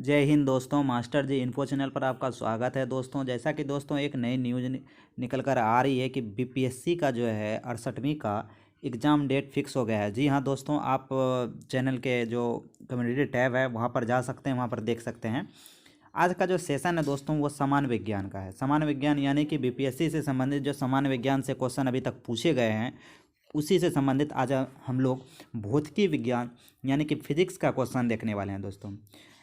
जय हिंद दोस्तों, मास्टर जी info channel पर आपका स्वागत है। दोस्तों जैसा कि दोस्तों एक नई न्यूज़ निकल कर आ रही है कि बीपीएससी का जो है 68वीं का एग्ज़ाम डेट फिक्स हो गया है। जी हाँ दोस्तों, आप चैनल के जो कम्युनिटी टैब है वहाँ पर जा सकते हैं, वहाँ पर देख सकते हैं। आज का जो सेशन है दोस्तों वो सामान्य विज्ञान का है। सामान्य विज्ञान यानी कि बीपीएससी से संबंधित जो सामान्य विज्ञान से क्वेश्चन अभी तक पूछे गए हैं उसी से संबंधित आज हम लोग भौतिकी विज्ञान यानी कि फिजिक्स का क्वेश्चन देखने वाले हैं। दोस्तों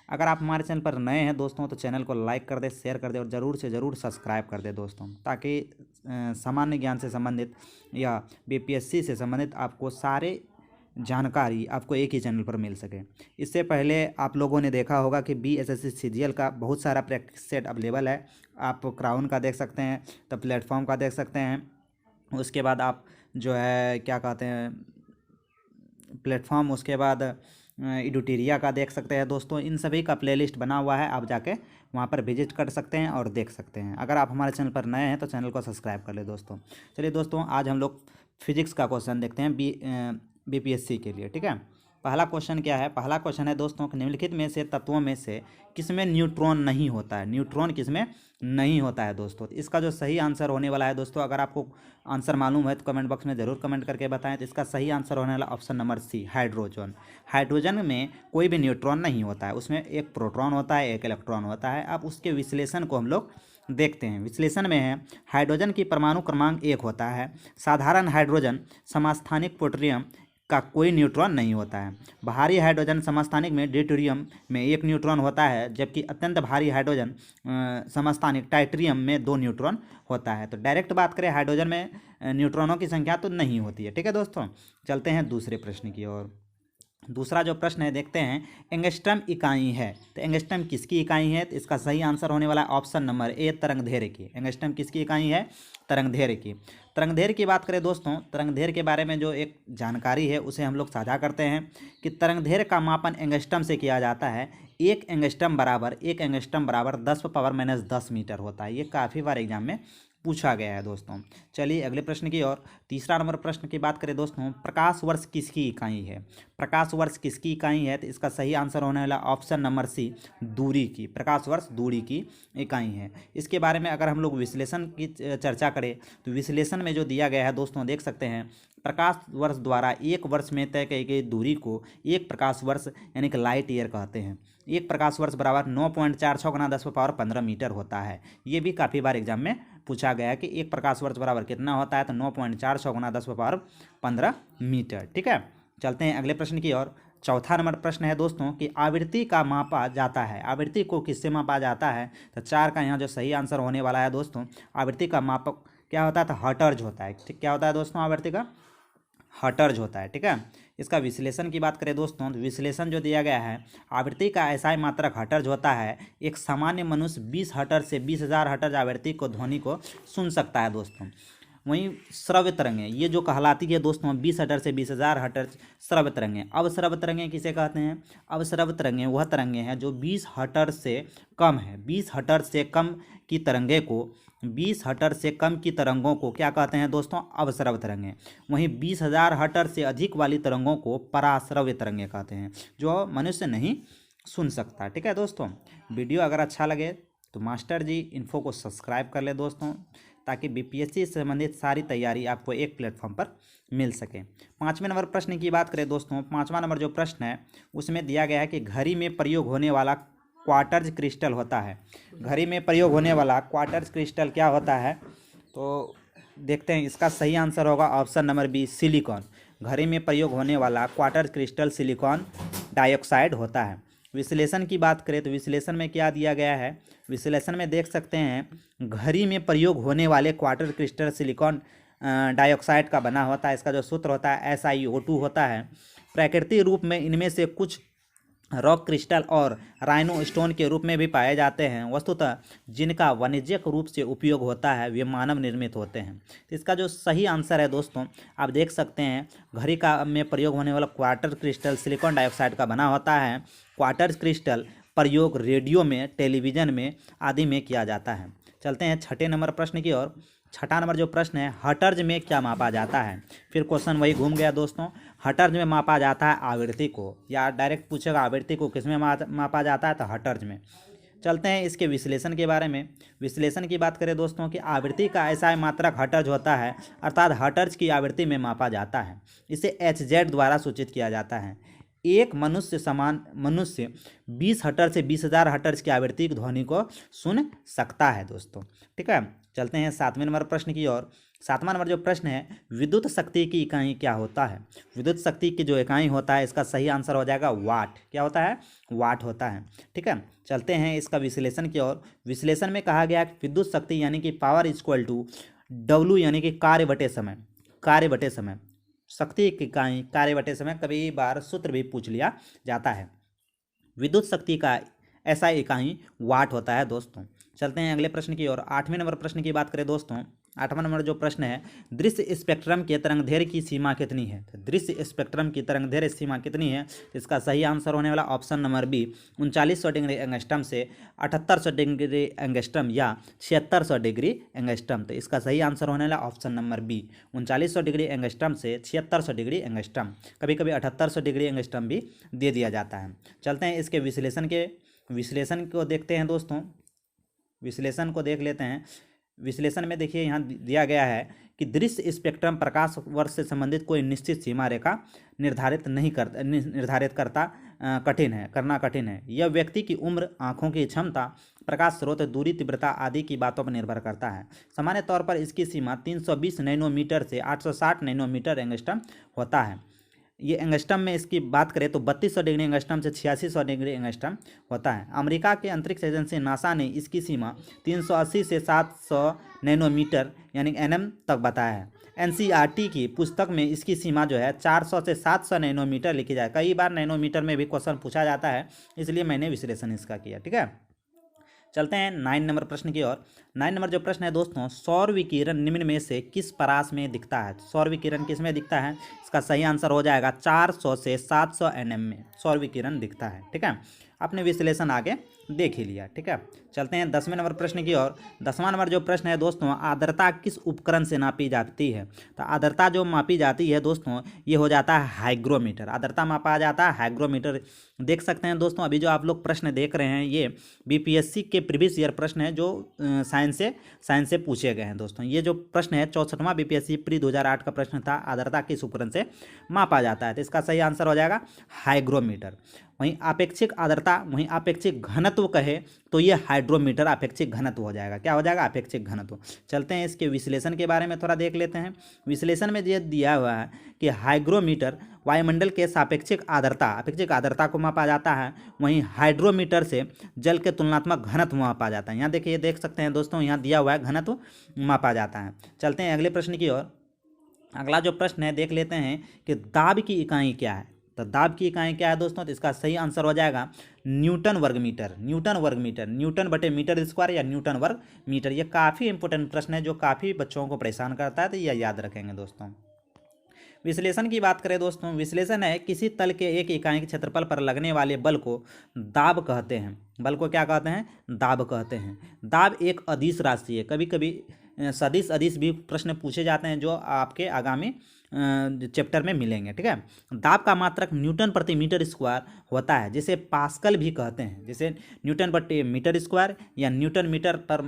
अगर आप हमारे चैनल पर नए हैं दोस्तों तो चैनल को लाइक कर दे, शेयर कर दे और ज़रूर से ज़रूर सब्सक्राइब कर दे दोस्तों, ताकि सामान्य ज्ञान से संबंधित या बीपीएससी से संबंधित आपको सारे जानकारी आपको एक ही चैनल पर मिल सके। इससे पहले आप लोगों ने देखा होगा कि बीएसएससी सीजीएल का बहुत सारा प्रैक्टिस सेट अवेलेबल है। आप क्राउन का देख सकते हैं, तो प्लेटफॉर्म का देख सकते हैं। उसके बाद आप जो है क्या कहते हैं प्लेटफॉर्म, उसके बाद एडुटेरिया का देख सकते हैं। दोस्तों इन सभी का प्लेलिस्ट बना हुआ है, आप जाके वहाँ पर विजिट कर सकते हैं और देख सकते हैं। अगर आप हमारे चैनल पर नए हैं तो चैनल को सब्सक्राइब कर ले दोस्तों। चलिए दोस्तों, आज हम लोग फिजिक्स का क्वेश्चन देखते हैं बीपीएससी के लिए। ठीक है, पहला क्वेश्चन क्या है? पहला क्वेश्चन है दोस्तों कि निम्नलिखित में से तत्वों में से किसमें न्यूट्रॉन नहीं होता है? न्यूट्रॉन किसमें नहीं होता है दोस्तों? तो इसका जो सही आंसर होने वाला है दोस्तों, अगर आपको आंसर मालूम है तो कमेंट बॉक्स में ज़रूर कमेंट करके बताएं। तो इसका सही आंसर होने वाला option number C, hydrogen. Hydrogen में कोई भी न्यूट्रॉन नहीं होता है, उसमें एक प्रोटॉन होता है, एक इलेक्ट्रॉन होता है। अब उसके विश्लेषण को हम लोग देखते हैं। विश्लेषण में है हाइड्रोजन की परमाणु क्रमांक 1 होता है। साधारण हाइड्रोजन समस्थानिक पोटेशियम का कोई न्यूट्रॉन नहीं होता है। भारी हाइड्रोजन समस्थानिक में ड्यूटेरियम में 1 न्यूट्रॉन होता है, जबकि अत्यंत भारी हाइड्रोजन समस्थानिक टाइटेरियम में 2 न्यूट्रॉन होता है। तो डायरेक्ट बात करें हाइड्रोजन में न्यूट्रॉनों की संख्या तो नहीं होती है। ठीक है दोस्तों, चलते हैं दूसरे प्रश्न की ओर। दूसरा जो प्रश्न है देखते हैं, एंगस्ट्रम इकाई है। तो एंगस्ट्रम किसकी इकाई है? तो इसका सही आंसर होने वाला है ऑप्शन नंबर ए, तरंगदैर्घ्य की। एंगस्ट्रम किसकी इकाई है? तरंगदैर्घ्य की। तरंगदैर्घ्य की बात करें दोस्तों, तरंगदैर्घ्य के बारे में जो एक जानकारी है उसे हम लोग साझा करते हैं कि तरंगदैर्घ्य का मापन एंगस्ट्रम से किया जाता है। एक एंगस्ट्रम बराबर 10⁻10 मीटर होता है। ये काफ़ी बार एग्जाम में पूछा गया है दोस्तों। चलिए अगले प्रश्न की ओर। तीसरा नंबर प्रश्न की बात करें दोस्तों, प्रकाश वर्ष किसकी इकाई है? प्रकाश वर्ष किसकी इकाई है? तो इसका सही आंसर होने वाला ऑप्शन नंबर सी, दूरी की। प्रकाश वर्ष दूरी की इकाई है। इसके बारे में अगर हम लोग विश्लेषण की चर्चा करें तो विश्लेषण में जो दिया गया है दोस्तों देख सकते हैं, प्रकाश वर्ष द्वारा एक वर्ष में तय की गई दूरी को एक प्रकाश वर्ष यानी कि लाइट ईयर कहते हैं। एक प्रकाश वर्ष बराबर 9.46 × 10⁻15 मीटर होता है। ये भी काफ़ी बार एग्जाम में पूछा गया है कि एक प्रकाश वर्ष बराबर कितना होता है? तो 9.46 × 10⁻15 मीटर। ठीक है, चलते हैं अगले प्रश्न की ओर। चौथा नंबर प्रश्न है दोस्तों कि आवृत्ति का मापा जाता है। आवृत्ति को किससे मापा जाता है? तो 4 का यहाँ जो सही आंसर होने वाला है दोस्तों, आवृत्ति का मापक क्या होता है? तो हर्ट्ज होता है। ठीक, क्या होता है दोस्तों? आवृत्ति का हर्ट्ज होता है। ठीक है, इसका विश्लेषण की बात करें दोस्तों तो विश्लेषण जो दिया गया है, आवृत्ति का ऐसा मात्रक हर्ट्ज होता है। एक सामान्य मनुष्य 20 हर्ट्ज से 20,000 हर्ट्ज आवृत्ति को ध्वनि को सुन सकता है दोस्तों। वहीं श्रव्य तरंगें ये जो कहलाती है दोस्तों 20 हर्ट्ज से 20,000 हर्ट्ज श्रव्य तरंगें। अब श्रव्य तरंगें किसे कहते हैं? अब श्रव्य तरंगें वह तरंगें हैं जो 20 हर्ट्ज से कम है। 20 हर्ट्ज से कम की तरंगे को 20 हर्ट्ज से कम की तरंगों को क्या कहते हैं दोस्तों? अवश्रव्य तरंगें। वहीं 20,000 हर्ट्ज से अधिक वाली तरंगों को पराश्रव्य तरंगें कहते हैं, जो मनुष्य नहीं सुन सकता। ठीक है दोस्तों, वीडियो अगर अच्छा लगे तो मास्टर जी इन्फो को सब्सक्राइब कर ले दोस्तों, ताकि बीपीएससी से संबंधित सारी तैयारी आपको एक प्लेटफॉर्म पर मिल सके। 5वें नंबर प्रश्न की बात करें दोस्तों, 5वां नंबर जो प्रश्न है उसमें दिया गया है कि घड़ी में प्रयोग होने वाला क्वार्ट्ज क्रिस्टल होता है। घड़ी में प्रयोग होने वाला क्वार्ट्ज क्रिस्टल क्या होता है? तो देखते हैं, इसका सही आंसर होगा ऑप्शन नंबर बी, सिलिकॉन। घड़ी में प्रयोग होने वाला क्वार्ट्ज क्रिस्टल सिलिकॉन डाइऑक्साइड होता है। विश्लेषण की बात करें तो विश्लेषण में क्या दिया गया है? विश्लेषण में देख सकते हैं घड़ी में प्रयोग होने वाले क्वार्ट्ज क्रिस्टल सिलिकॉन डाइऑक्साइड का बना होता है। इसका जो सूत्र होता है SiO2 होता है। प्राकृतिक रूप में इनमें से कुछ रॉक क्रिस्टल और राइनो स्टोन के रूप में भी पाए जाते हैं। वस्तुतः जिनका वाणिज्यिक रूप से उपयोग होता है वे मानव निर्मित होते हैं। तो इसका जो सही आंसर है दोस्तों, आप देख सकते हैं घड़ी का में प्रयोग होने वाला क्वार्ट्ज क्रिस्टल सिलिकॉन डाइऑक्साइड का बना होता है। क्वार्ट्ज क्रिस्टल प्रयोग रेडियो में, टेलीविज़न में आदि में किया जाता है। चलते हैं 6ठे नंबर प्रश्न की ओर। छठा नंबर जो प्रश्न है, हर्ट्ज में क्या मापा जाता है। फिर क्वेश्चन वही घूम गया दोस्तों। हर्ट्ज में मापा जाता है आवृत्ति को, या डायरेक्ट पूछेगा आवृत्ति को किस में मापा जाता है, तो हर्ट्ज में। चलते हैं इसके विश्लेषण के बारे में। विश्लेषण की बात करें दोस्तों कि आवृत्ति का ऐसा मात्रक हर्ट्ज होता है, अर्थात हर्ट्ज की आवृत्ति में मापा जाता है। इसे HZ द्वारा सूचित किया जाता है। एक मनुष्य 20 हर्ट्ज से 20,000 हर्ट्ज की आवृत्ति की ध्वनि को सुन सकता है दोस्तों। ठीक है, चलते हैं 7वें नंबर प्रश्न की ओर। 7वां नंबर जो प्रश्न है, विद्युत शक्ति की इकाई क्या होता है। विद्युत शक्ति की जो इकाई होता है, इसका सही आंसर हो जाएगा वाट। क्या होता है, वाट होता है। ठीक है, चलते हैं इसका विश्लेषण की ओर। विश्लेषण में कहा गया कि विद्युत शक्ति यानी कि पावर इक्वल टू W यानी कि कार्य बटे समय। शक्ति की इकाई कार्य बटे समय, कभी बार सूत्र भी पूछ लिया जाता है। विद्युत शक्ति का ऐसा इकाई वाट होता है दोस्तों। चलते हैं अगले प्रश्न की ओर। 8वें नंबर प्रश्न की बात करें दोस्तों। 8वां नंबर जो प्रश्न है, दृश्य स्पेक्ट्रम के तरंगदैर्घ्य की सीमा कितनी है। तो दृश्य स्पेक्ट्रम की तरंगदैर्घ्य सीमा कितनी है, इसका सही आंसर होने वाला option number B, 3900 degree angstrom से 7800 डिग्री एंगस्ट्रम या 7600 डिग्री एंगस्ट्रम। तो इसका सही आंसर होने वाला option number B, 3900 degree angstrom से 7600 डिग्री एंगस्ट्रम। कभी कभी 7800 डिग्री एंगस्ट्रम भी दे दिया जाता है। चलते हैं इसके विश्लेषण को देखते हैं दोस्तों। विश्लेषण को देख लेते हैं। विश्लेषण में देखिए यहाँ दिया गया है कि दृश्य स्पेक्ट्रम प्रकाश वर्ष से संबंधित कोई निश्चित सीमा रेखा निर्धारित करना कठिन है। यह व्यक्ति की उम्र, आँखों की क्षमता, प्रकाश स्रोत, दूरी, तीव्रता आदि की बातों पर निर्भर करता है। सामान्य तौर पर इसकी सीमा 320 नैनोमीटर से 860 नैनोमीटर एंगस्ट्रम होता है। ये एंगस्ट्रम में इसकी बात करें तो 3200 डिग्री एंगस्ट्रम से 8600 डिग्री एंगस्ट्रम होता है। अमेरिका के अंतरिक्ष एजेंसी नासा ने इसकी सीमा 380 से 700 नैनोमीटर यानी NM तक बताया है। NCERT की पुस्तक में इसकी सीमा जो है 400 से 700 नैनोमीटर लिखी जाए। कई बार नैनोमीटर में भी क्वेश्चन पूछा जाता है, इसलिए मैंने विश्लेषण इसका किया। ठीक है, चलते हैं 9 नंबर प्रश्न की ओर। 9 नंबर जो प्रश्न है दोस्तों, सौर विकिरण निम्न में से किस परास में दिखता है। सौर विकिरण किस में दिखता है, इसका सही आंसर हो जाएगा 400 से 700 NM में सौर विकिरण दिखता है। ठीक है, आपने विश्लेषण आगे देख ही लिया। ठीक है, चलते हैं 10वें नंबर प्रश्न की ओर। 10वां नंबर जो प्रश्न है दोस्तों, आर्द्रता किस उपकरण से नापी जाती है। तो आर्द्रता जो मापी जाती है दोस्तों, ये हो जाता है हाइग्रोमीटर। आर्द्रता मापा जाता है हाइग्रोमीटर। देख सकते हैं दोस्तों, अभी जो आप लोग प्रश्न देख रहे हैं, ये BPSC के प्रीवियस ईयर प्रश्न है जो साइंस से पूछे गए हैं दोस्तों। ये जो प्रश्न है 64वां BPSC प्री 2008 का प्रश्न था, आर्द्रता किस उपकरण से मापा जाता है। तो इसका सही आंसर हो जाएगा हाइग्रोमीटर। वहीं अपेक्षिक आर्द्रता, वहीं अपेक्षिक घनत्व कहे तो ये हाइड्रोमीटर अपेक्षिक घनत्व हो जाएगा। क्या हो जाएगा, अपेक्षिक घनत्व। चलते हैं इसके विश्लेषण के बारे में थोड़ा देख लेते हैं। विश्लेषण में ये दिया हुआ है कि हाइग्रोमीटर वायुमंडल के सापेक्षिक आर्द्रता को मापा जाता है, वहीं हाइड्रोमीटर से जल के तुलनात्मक घनत्व मापा जाता है। यहाँ देखिए, ये देख सकते हैं दोस्तों, यहाँ दिया हुआ है घनत्व मापा जाता है। चलते हैं अगले प्रश्न की ओर। अगला जो प्रश्न है देख लेते हैं कि दाब की इकाई क्या है। तो दाब की इकाई क्या है दोस्तों, तो इसका सही आंसर हो जाएगा न्यूटन वर्ग मीटर। न्यूटन बटे मीटर स्क्वायर या न्यूटन वर्ग मीटर। ये काफ़ी इंपॉर्टेंट प्रश्न है जो काफ़ी बच्चों को परेशान करता है, तो यह याद रखेंगे दोस्तों। विश्लेषण की बात करें दोस्तों, विश्लेषण है किसी तल के एक इकाई के क्षेत्रफल पर लगने वाले बल को दाब कहते हैं। बल को क्या कहते हैं, दाब कहते हैं। दाब एक अदिश राशि है। कभी कभी सदिश अदिश भी प्रश्न पूछे जाते हैं जो आपके आगामी चैप्टर में मिलेंगे। ठीक है, दाब का मात्रक न्यूटन प्रति मीटर स्क्वायर होता है, जिसे पास्कल भी कहते हैं। जिसे न्यूटन प्रति मीटर स्क्वायर या न्यूटन मीटर पर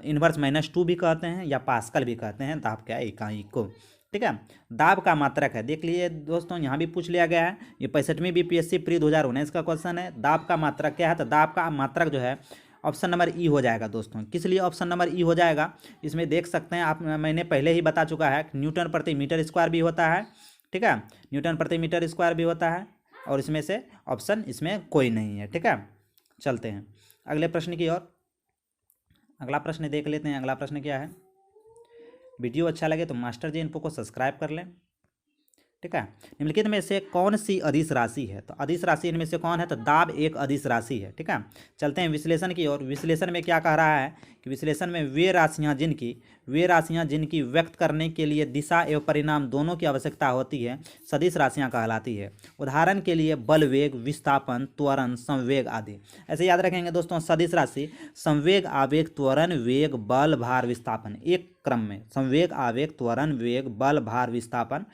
इनवर्स -2 भी कहते हैं, या पास्कल भी कहते हैं दाब के इकाई को। ठीक है, दाब का मात्रक है, देख लीजिए दोस्तों, यहाँ भी पूछ लिया गया है। ये 65वीं BPSC प्री 2019 का क्वेश्चन है। दाब का मात्रक क्या है, तो दाब का मात्रक जो है ऑप्शन नंबर ई हो जाएगा दोस्तों। किस लिए ऑप्शन नंबर ई हो जाएगा, इसमें देख सकते हैं आप, मैंने पहले ही बता चुका है कि न्यूटन प्रति मीटर स्क्वायर भी होता है। ठीक है, न्यूटन प्रति मीटर स्क्वायर भी होता है, और इसमें से ऑप्शन इसमें कोई नहीं है। ठीक है, चलते हैं अगले प्रश्न की ओर। अगला प्रश्न देख लेते हैं। अगला प्रश्न क्या है, वीडियो अच्छा लगे तो मास्टर जी इनको को सब्सक्राइब कर लें। ठीक है, निम्नलिखित में से कौन सी अदिश राशि है। तो अदिश राशि इनमें से कौन है, तो दाब एक अदिश राशि है। ठीक है, चलते हैं विश्लेषण की ओर। विश्लेषण में क्या कह रहा है कि विश्लेषण में वे राशियां जिनकी वे राशियां जिनकी व्यक्त करने के लिए दिशा एवं परिणाम दोनों की आवश्यकता होती है सदिश राशियां कहलाती है। उदाहरण के लिए बल, वेग, विस्थापन, त्वरण, संवेग आदि। ऐसे याद रखेंगे दोस्तों, सदिश राशि संवेग, आवेग, त्वरण, वेग, बल, भार, विस्थापन, एक क्रम में संवेग, आवेग, त्वरण, वेग, बल, भार, विस्थापन,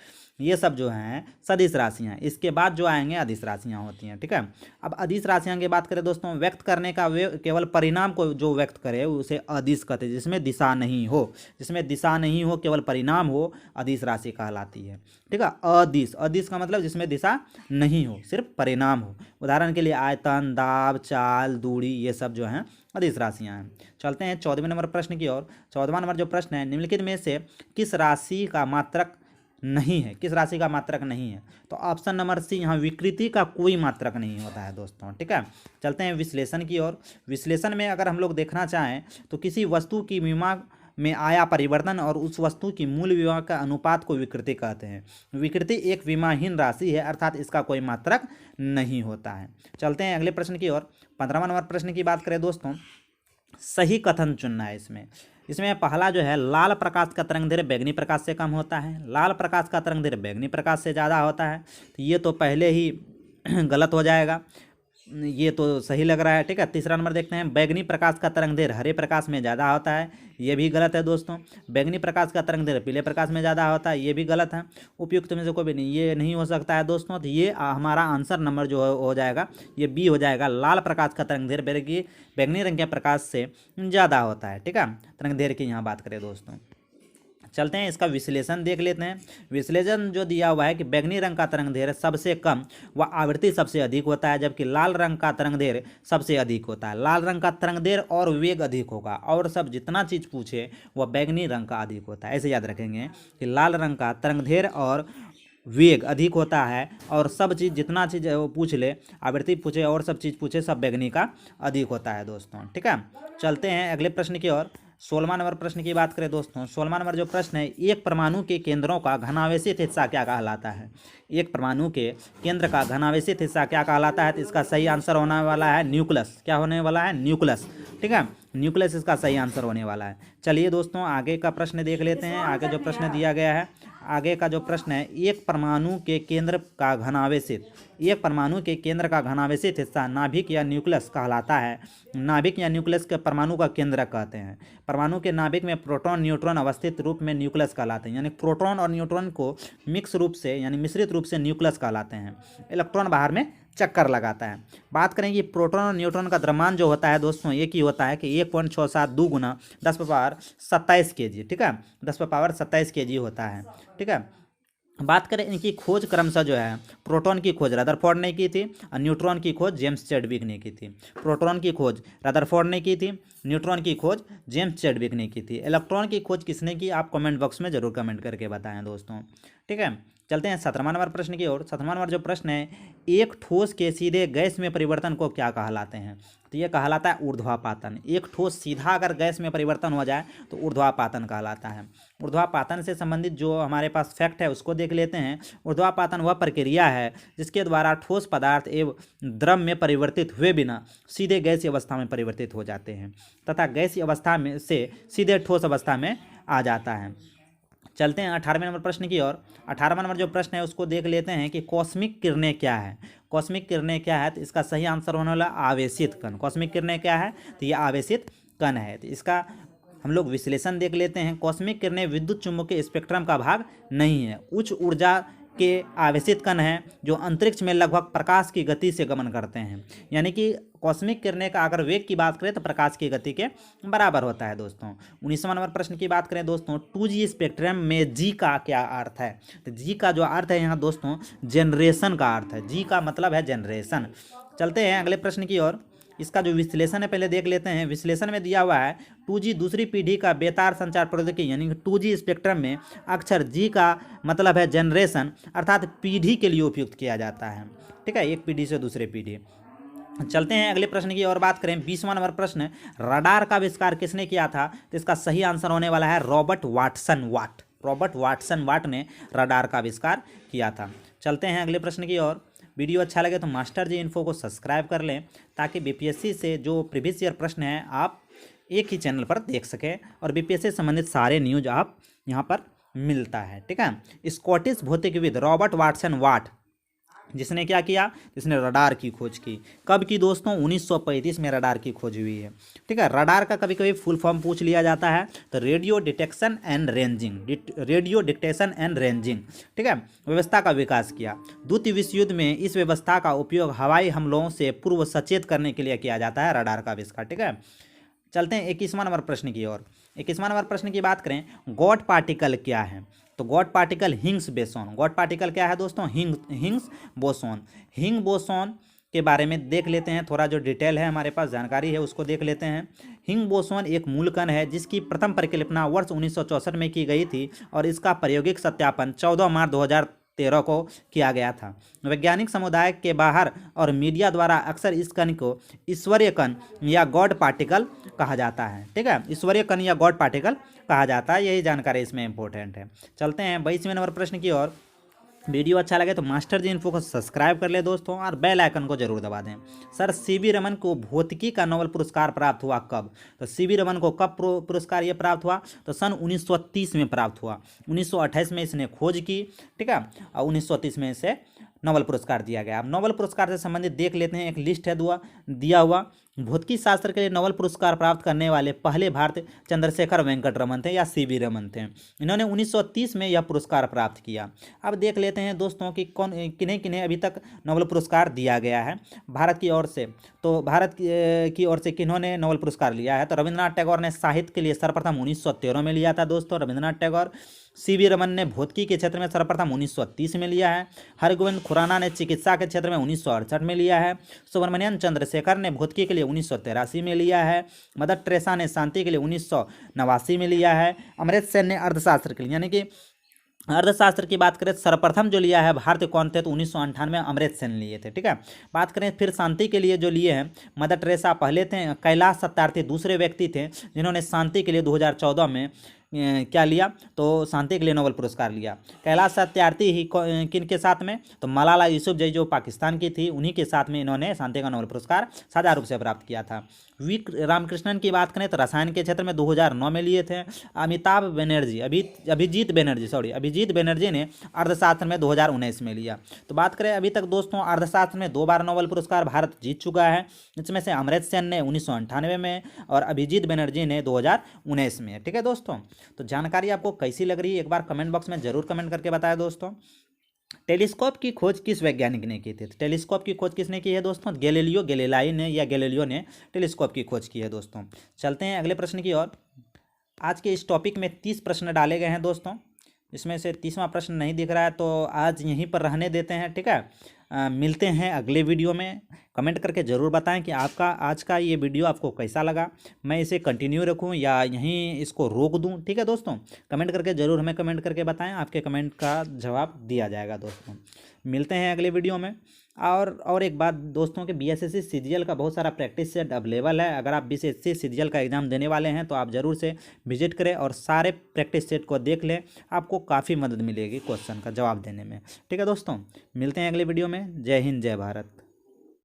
ये सब जो हैं सदिश राशियां। इसके बाद जो आएंगे अदिश राशियां होती हैं। ठीक है, अब अदिश राशियां की बात करें दोस्तों, व्यक्त करने का वे केवल परिणाम को जो व्यक्त करे उसे अदिश कहते हैं, जिसमें दिशा नहीं हो, जिसमें दिशा नहीं हो, केवल परिणाम हो, अदिश राशि कहलाती है। ठीक है, अदिश, अदिश का मतलब जिसमें दिशा नहीं हो, सिर्फ परिणाम हो। उदाहरण के लिए आयतन, दाब, चाल, दूरी, ये सब जो हैं अदिश राशियां हैं। चलते हैं 14वें नंबर प्रश्न की ओर। 14वां नंबर जो प्रश्न है, निम्नलिखित में से किस राशि का मात्रक नहीं है, किस राशि का मात्रक नहीं है? तो ऑप्शन नंबर सी, यहाँ विकृति का कोई मात्रक नहीं होता है दोस्तों। ठीक है, चलते हैं विश्लेषण की ओर। विश्लेषण में अगर हम लोग देखना चाहें तो किसी वस्तु की विमा में आया परिवर्तन और उस वस्तु की मूल विमा का अनुपात को विकृति कहते हैं। विकृति एक विमाहीन राशि है, अर्थात इसका कोई मात्रक नहीं होता है। चलते हैं अगले प्रश्न की ओर। 15वां नंबर प्रश्न की बात करें दोस्तों, सही कथन चुनना है इसमें। इसमें पहला जो है, लाल प्रकाश का तरंगदैर्घ्य बैंगनी प्रकाश से कम होता है, लाल प्रकाश का तरंगदैर्घ्य बैंगनी प्रकाश से ज़्यादा होता है। तो ये तो पहले ही गलत हो जाएगा, ये तो सही लग रहा है। ठीक है, तीसरा नंबर देखते हैं, बैगनी प्रकाश का तरंगदैर्घ्य हरे प्रकाश में ज़्यादा होता है, ये भी गलत है दोस्तों। बैगनी प्रकाश का तरंगदैर्घ्य पीले प्रकाश में ज़्यादा होता है, ये भी गलत है। उपयुक्त में से कोई भी नहीं, ये नहीं हो सकता है दोस्तों। तो ये हमारा आंसर नंबर जो हो जाएगा, ये बी हो जाएगा। लाल प्रकाश का तरंगदैर्घ्य बैगनी रंग के प्रकाश से ज़्यादा होता है। ठीक है, तरंगदैर्घ्य की यहाँ बात करें दोस्तों। चलते हैं इसका विश्लेषण देख लेते हैं। विश्लेषण जो दिया हुआ है कि बैंगनी रंग का तरंगदैर्घ्य सबसे कम व आवृत्ति सबसे अधिक होता है, जबकि लाल रंग का तरंगदैर्घ्य सबसे अधिक होता है। लाल रंग का तरंगदैर्घ्य और वेग अधिक होगा, और सब जितना चीज़ पूछे वह बैंगनी रंग का अधिक होता है। ऐसे याद रखेंगे कि लाल रंग का तरंगदैर्घ्य और वेग अधिक होता है, और सब चीज़ जितना चीज़ वो पूछ ले, आवृत्ति पूछे और सब चीज़ पूछे, सब बैंगनी का अधिक होता है दोस्तों। ठीक है, चलते हैं अगले प्रश्न की ओर। 16वां नंबर प्रश्न की बात करें दोस्तों। 16वां नंबर जो प्रश्न है, एक परमाणु के केंद्रों का घनावेशित हिस्सा क्या कहलाता है? एक परमाणु के केंद्र का घनावेशित हिस्सा क्या कहलाता है? तो इसका सही आंसर होने वाला है न्यूक्लियस। क्या होने वाला है? न्यूक्लियस। ठीक है, न्यूक्लियस इसका सही आंसर होने वाला है। चलिए दोस्तों, आगे का प्रश्न देख लेते हैं। आगे जो प्रश्न दिया गया है, आगे का जो प्रश्न है, एक परमाणु के केंद्र का घनावेशित, एक परमाणु के केंद्र का घनावेशित हिस्सा नाभिक या न्यूक्लियस कहलाता है। नाभिक या न्यूक्लियस के परमाणु का केंद्र कहते हैं। परमाणु के नाभिक में प्रोटॉन न्यूट्रॉन अवस्थित रूप में न्यूक्लियस कहलाते हैं, यानी प्रोटॉन और न्यूट्रॉन को मिक्स रूप से यानी मिश्रित रूप से न्यूक्लियस कहलाते हैं। इलेक्ट्रॉन बाहर में चक्कर लगाता है। बात करें कि प्रोटॉन और न्यूट्रॉन का द्रव्यमान जो होता है दोस्तों, एक ही होता है कि 1.672 गुना 10⁻27 kg। ठीक है, 10⁻27 kg होता है। ठीक है, बात करें इनकी खोज क्रमशः जो है, प्रोटॉन की खोज रदरफोर्ड ने की थी और न्यूट्रॉन की खोज जेम्स चैडविक ने की थी। प्रोटॉन की खोज रदरफोर्ड ने की थी, न्यूट्रॉन की खोज जेम्स चैडविक ने की थी। इलेक्ट्रॉन की खोज किसने की? आप कमेंट बॉक्स में जरूर कमेंट करके बताएं दोस्तों। ठीक है, चलते हैं 17वां नंबर प्रश्न की ओर। 17वां नंबर जो प्रश्न है, एक ठोस के सीधे गैस में परिवर्तन को क्या कहलाते हैं? तो ये कहलाता है ऊर्ध्वापातन। एक ठोस सीधा अगर गैस में परिवर्तन हो जाए तो ऊर्ध्वापातन कहलाता है। ऊर्ध्वापातन से संबंधित जो हमारे पास फैक्ट है उसको देख लेते हैं। ऊर्ध्वापातन वह प्रक्रिया है जिसके द्वारा ठोस पदार्थ एवं द्रव में परिवर्तित हुए बिना सीधे गैसीय अवस्था में परिवर्तित हो जाते हैं तथा गैसीय अवस्था में से सीधे ठोस अवस्था में आ जाता है। चलते हैं 18वें नंबर प्रश्न की ओर। 18वां नंबर जो प्रश्न है उसको देख लेते हैं कि कॉस्मिक किरणें क्या है? कॉस्मिक किरणें क्या है? तो इसका सही आंसर होने वाला आवेशित कण। कॉस्मिक किरणें क्या है? तो ये आवेशित कण है। तो इसका हम लोग विश्लेषण देख लेते हैं। कॉस्मिक किरणें विद्युत चुम्बकीय स्पेक्ट्रम का भाग नहीं है, उच्च ऊर्जा के आवेशित कण हैं जो अंतरिक्ष में लगभग प्रकाश की गति से गमन करते हैं। यानी कि कॉस्मिक किरणें का अगर वेग की बात करें तो प्रकाश की गति के बराबर होता है दोस्तों। 19वां नंबर प्रश्न की बात करें दोस्तों, 2G स्पेक्ट्रम में जी का क्या अर्थ है? तो जी का जो अर्थ है यहाँ दोस्तों, जनरेशन का अर्थ है। जी का मतलब है जनरेशन। चलते हैं अगले प्रश्न की ओर। इसका जो विश्लेषण है पहले देख लेते हैं। विश्लेषण में दिया हुआ है 2G दूसरी पीढ़ी का बेतार संचार प्रौद्योगिकी यानी 2G स्पेक्ट्रम में अक्षर जी का मतलब है जनरेशन, अर्थात पीढ़ी के लिए उपयुक्त किया जाता है। ठीक है, एक पीढ़ी से दूसरे पीढ़ी। चलते हैं अगले प्रश्न की और बात करें। 20वां नंबर प्रश्न, रडार का आविष्कार किसने किया था? तो इसका सही आंसर होने वाला है रॉबर्ट वाटसन वाट। रॉबर्ट वाटसन वाट ने रडार का आविष्कार किया था। चलते हैं अगले प्रश्न की ओर। वीडियो अच्छा लगे तो मास्टर जी इन्फो को सब्सक्राइब कर लें ताकि बीपीएससी से जो प्रीवियस ईयर प्रश्न है आप एक ही चैनल पर देख सकें और बीपीएससी से संबंधित सारे न्यूज आप यहाँ पर मिलता है। ठीक है, स्कॉटिश भौतिकविद रॉबर्ट वाटसन वाट, जिसने क्या किया, जिसने रडार की खोज की। कब की दोस्तों, 1935 में रडार की खोज हुई है। ठीक है, रडार का कभी कभी फुल फॉर्म पूछ लिया जाता है, तो radio detection and ranging, radio detection and ranging, ठीक है, व्यवस्था का विकास किया। द्वितीय विश्व युद्ध में इस व्यवस्था का उपयोग हवाई हमलों से पूर्व सचेत करने के लिए किया जाता है, रडार का आविष्कार। ठीक है, चलते हैं 21वां नंबर प्रश्न की ओर। 21वां नंबर प्रश्न की बात करें, गॉड पार्टिकल क्या है, तो God particle Higgs boson. God particle क्या है दोस्तों, हिग्स बोसॉन। हिग्स बोसॉन के बारे में देख लेते हैं, थोड़ा जो डिटेल है हमारे पास जानकारी है उसको देख लेते हैं। हिग्स बोसॉन एक मूलकण है जिसकी प्रथम परिकल्पना वर्ष 1964 में की गई थी और इसका प्रायोगिक सत्यापन 14 मार्च 2013 को किया गया था। वैज्ञानिक समुदाय के बाहर और मीडिया द्वारा अक्सर इस कण को ईश्वरीय कण या गॉड पार्टिकल कहा जाता है। ठीक है, ईश्वरीय कण या गॉड पार्टिकल कहा जाता है, यही जानकारी इसमें इंपॉर्टेंट है। चलते हैं 22वें नंबर प्रश्न की ओर। वीडियो अच्छा लगे तो मास्टर जी इन्फो को सब्सक्राइब कर ले दोस्तों और बेल आइकन को जरूर दबा दें। सर सीवी रमन को भौतिकी का नोबेल पुरस्कार प्राप्त हुआ कब, तो सीवी रमन को कब पुरस्कार ये प्राप्त हुआ, तो सन 1930 में प्राप्त हुआ। 1928 में इसने खोज की। ठीक है, और 1930 में इसे नोबेल पुरस्कार दिया गया। अब नोबेल पुरस्कार से संबंधित देख लेते हैं, एक लिस्ट है दिया हुआ। भौतिकी शास्त्र के लिए नोबेल पुरस्कार प्राप्त करने वाले पहले भारतीय चंद्रशेखर वेंकट रमन थे या सीवी रमन थे। इन्होंने 1930 में यह पुरस्कार प्राप्त किया। अब देख लेते हैं दोस्तों कि कौन किन्हें किन्हें अभी तक नोबेल पुरस्कार दिया गया है भारत की ओर से। तो भारत की ओर से किन्होंने नोबेल पुरस्कार लिया है, तो रविंद्रनाथ टैगोर ने साहित्य के लिए सर्वप्रथम 1913 में लिया था दोस्तों, रविंद्रनाथ टैगोर। सीवी रमन ने भौतिकी के क्षेत्र में सर्वप्रथम 1930 में लिया है। हरगोविंद खुराना ने चिकित्सा के क्षेत्र में 1968 में लिया है। सुब्रमण्यम चंद्रशेखर ने भौतिकी के लिए 1983 में लिया है। मदर टेरेसा ने शांति के लिए 1989 में लिया है। अमर्त्य सेन ने अर्थशास्त्र के लिए, यानी कि अर्थशास्त्र की बात करें सर्वप्रथम जो लिया है भारतीय कौन थे, तो 1998 में अमर्त्य सेन लिए थे। ठीक है, बात करें फिर शांति के लिए जो लिए हैं, मदर टेरेसा पहले थे, कैलाश सत्यार्थी दूसरे व्यक्ति थे जिन्होंने शांति के लिए 2014 में क्या लिया, तो शांति के लिए नोबेल पुरस्कार लिया। कैलाश सत्यार्थी ही किन के साथ में, तो मलाला यूसुफजई जो पाकिस्तान की थी उन्हीं के साथ में इन्होंने शांति का नोबेल पुरस्कार साझा रूप से प्राप्त किया था। वी रामकृष्णन की बात करें तो रसायन के क्षेत्र में 2009 में लिए थे। अभिजीत बनर्जी ने अर्थशास्त्र में 2019 में लिया। तो बात करें अभी तक दोस्तों अर्थशास्त्र में 2 बार नोबेल पुरस्कार भारत जीत चुका है। इसमें से अमर्त्य सेन ने 1998 में और अभिजीत बनर्जी ने 2019 में। ठीक है दोस्तों, तो जानकारी आपको कैसी लग रही है एक बार कमेंट बॉक्स में जरूर कमेंट करके बताएं दोस्तों। टेलीस्कोप की खोज किस वैज्ञानिक ने की थी, टेलीस्कोप की खोज किसने की है दोस्तों, गैलीलियो ने टेलीस्कोप की खोज की है दोस्तों। चलते हैं अगले प्रश्न की ओर। आज के इस टॉपिक में 30 प्रश्न डाले गए हैं दोस्तों, इसमें से 30वां प्रश्न नहीं दिख रहा है तो आज यहीं पर रहने देते हैं। ठीक है, मिलते हैं अगले वीडियो में। कमेंट करके ज़रूर बताएं कि आपका आज का ये वीडियो आपको कैसा लगा, मैं इसे कंटिन्यू रखूं या यहीं इसको रोक दूं। ठीक है दोस्तों, कमेंट करके ज़रूर हमें कमेंट करके बताएं, आपके कमेंट का जवाब दिया जाएगा दोस्तों। मिलते हैं अगले वीडियो में। और एक बात दोस्तों कि बीएसएससी सीजीएल का बहुत सारा प्रैक्टिस सेट अवेलेबल है। अगर आप बीएसएससी सीजीएल का एग्ज़ाम देने वाले हैं तो आप ज़रूर से विजिट करें और सारे प्रैक्टिस सेट को देख लें, आपको काफ़ी मदद मिलेगी क्वेश्चन का जवाब देने में। ठीक है दोस्तों, मिलते हैं अगले वीडियो में। जय हिंद, जय भारत।